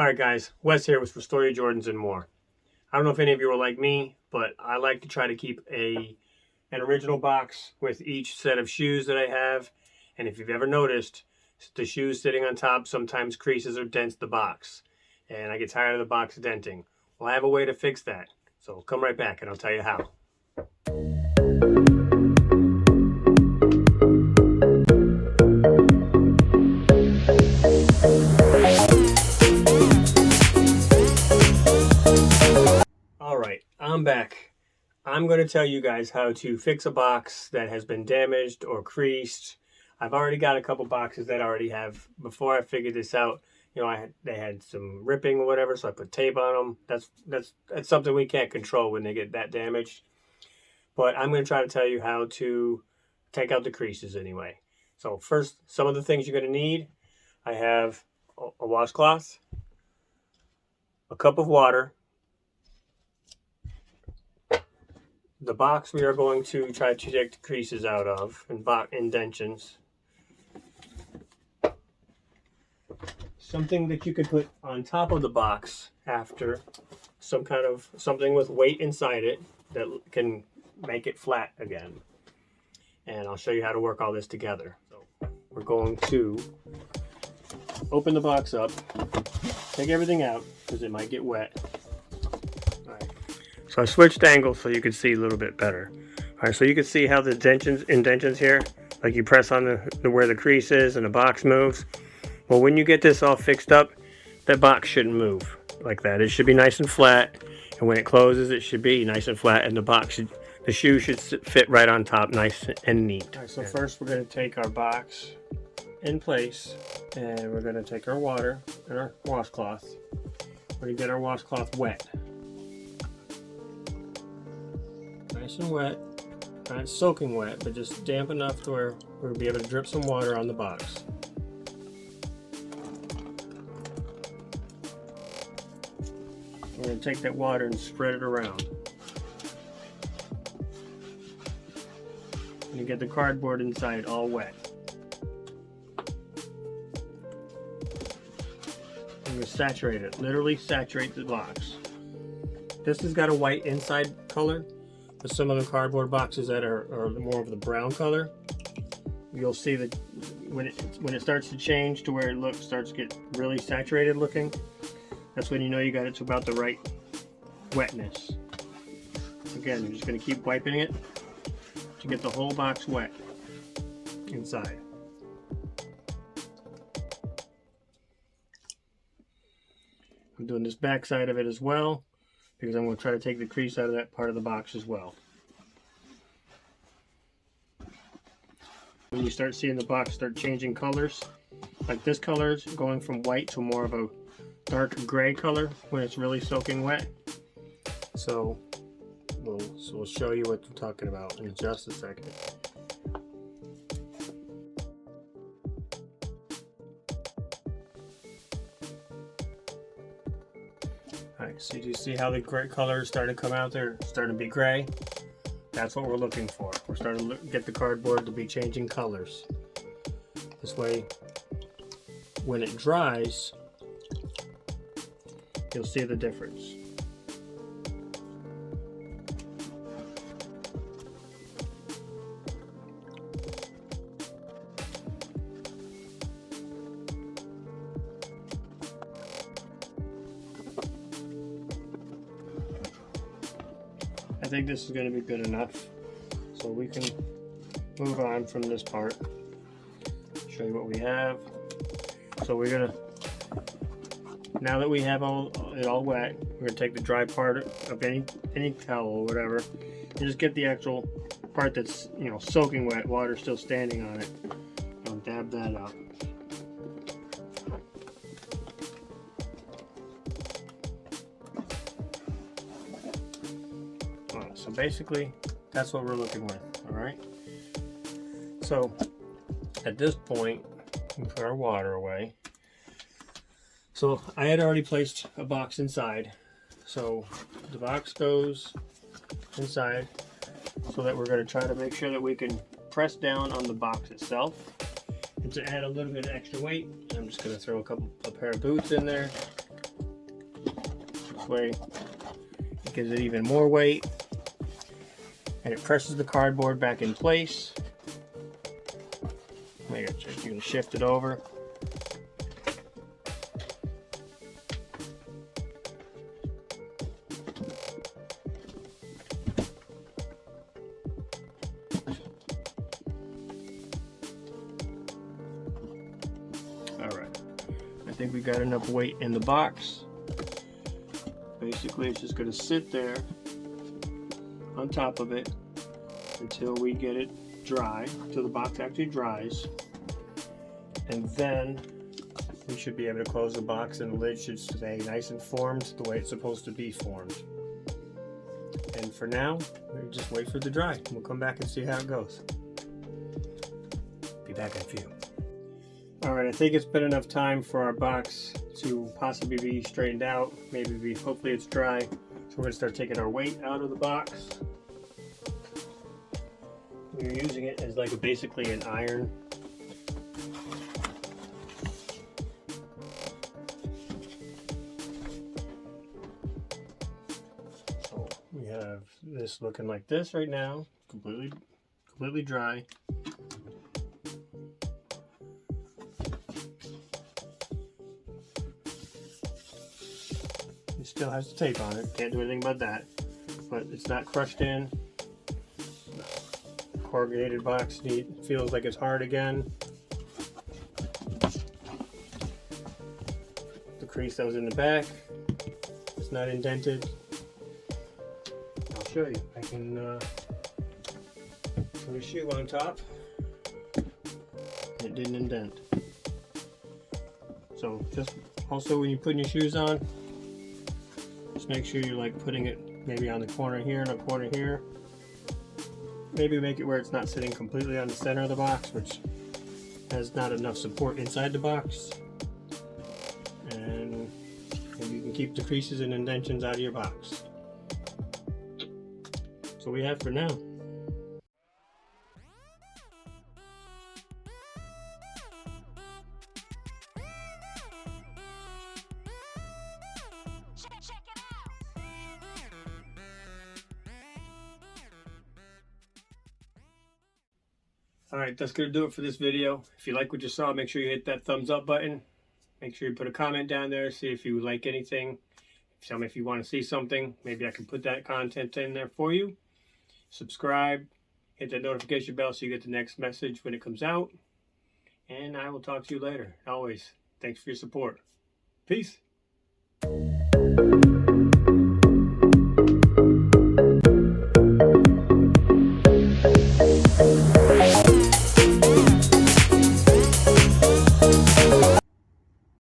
Alright guys, Wes here with Restore Your Jordans and More. I don't know if any of you are like me, but I like to try to keep an original box with each set of shoes that I have. And if you've ever noticed, the shoes sitting on top sometimes creases or dents the box. And I get tired of the box denting. Well, I have a way to fix that. So come right back and I'll tell you how. Alright, I'm back. I'm going to tell you guys how to fix a box that has been damaged or creased. I've already got a couple boxes that I already have. Before I figured this out, you know, they had some ripping or whatever, so I put tape on them. That's something we can't control when they get that damaged. But I'm going to try to tell you how to take out the creases anyway. So first, some of the things you're going to need. I have a washcloth, a cup of water. The box we are going to try to take the creases out of and indentions. Something that you could put on top of the box after, some kind of something with weight inside it that can make it flat again. And I'll show you how to work all this together. So we're going to open the box up, take everything out because it might get wet. So I switched angles so you could see a little bit better. All right, so you can see how the indentions here, like you press on where the crease is and the box moves. Well, when you get this all fixed up, that box shouldn't move like that. It should be nice and flat, and when it closes, it should be nice and flat, and the shoe should fit right on top, nice and neat. All right, so first we're going to take our box in place, and we're going to take our water and our washcloth. We're going to get our washcloth wet. Nice and wet, not soaking wet, but just damp enough to where we'll be able to drip some water on the box. We're going to take that water and spread it around. And you get the cardboard inside all wet. I'm going to saturate it, literally saturate the box. This has got a white inside color. But some of the cardboard boxes that are more of the brown color, you'll see that when it starts to change to where it starts to get really saturated looking, that's when you know you got it to about the right wetness. Again, you're just going to keep wiping it to get the whole box wet inside. I'm doing this back side of it as well, because I'm going to try to take the crease out of that part of the box as well. When you start seeing the box start changing colors, like this color is going from white to more of a dark gray color when it's really soaking wet. So we'll show you what I'm talking about in just a second. Alright, so you see how the gray color is starting to come out there, starting to be gray? That's what we're looking for. We're starting to get the cardboard to be changing colors. This way, when it dries, you'll see the difference. I think this is going to be good enough, so we can move on from this part. Show you what we have. So we're gonna, now that we have it all wet, we're gonna take the dry part of any towel or whatever, and just get the actual part that's, you know, soaking wet, water still standing on it. I'll dab that up. So basically, that's what we're looking with, all right? So at this point, we put our water away. So I had already placed a box inside. So the box goes inside so that we're going to try to make sure that we can press down on the box itself. And to add a little bit of extra weight, I'm just going to throw a pair of boots in there This way it gives it even more weight, and it presses the cardboard back in place. You're going to shift it over. Alright, I think we got enough weight in the box. Basically, it's just going to sit there on top of it until we get it dry, until the box actually dries. And then we should be able to close the box, and the lid should stay nice and formed the way it's supposed to be formed. And for now, we just wait for it to dry. We'll come back and see how it goes. Be back in a few. Alright, I think it's been enough time for our box to possibly be straightened out. Hopefully it's dry. So we're going to start taking our weight out of the box. We're using it as like basically an iron. So we have this looking like this right now, completely dry. It still has the tape on it. Can't do anything about that. But it's not crushed in. Corrugated box feels like it's hard again. The crease that was in the back, it's not indented. I'll show you. I can put a shoe on top. It didn't indent. So just also when you're putting your shoes on, just make sure you're like putting it maybe on the corner here and a corner here. Maybe make it where it's not sitting completely on the center of the box, which has not enough support inside the box. And maybe you can keep the creases and indentions out of your box. That's what we have for now. Alright, that's going to do it for this video. If you like what you saw, make sure you hit that thumbs up button. Make sure you put a comment down there, see if you like anything. Tell me if you want to see something. Maybe I can put that content in there for you. Subscribe, hit that notification bell so you get the next message when it comes out. And I will talk to you later. Always, thanks for your support. Peace.